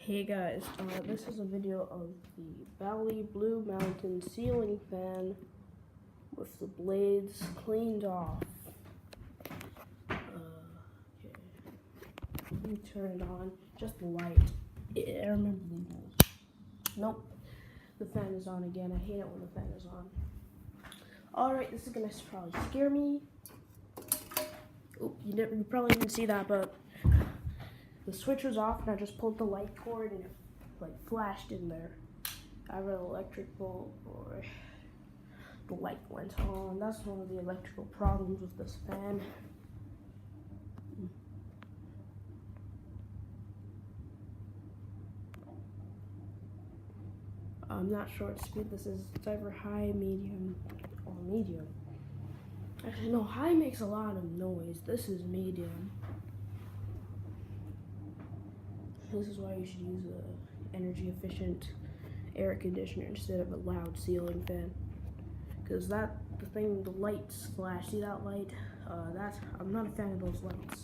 Hey guys, this is a video of the Bali Blue Mountain ceiling fan with the blades cleaned off. Okay, let me turn it on. Just the light. I remember the rules. Nope, the fan is on again. I hate it when the fan is on. Alright, this is gonna probably scare me. Oh, you probably didn't see that, but the switch was off and I just pulled the light cord and it flashed in there. I have an electric bulb or the light went on. That's one of the electrical problems with this fan. I'm not sure what speed this is. It's either high, medium, or medium. Actually, no, high makes a lot of noise. This is medium. This is why you should use a energy efficient air conditioner instead of a loud ceiling fan. Because the lights flash. See that light? I'm not a fan of those lights.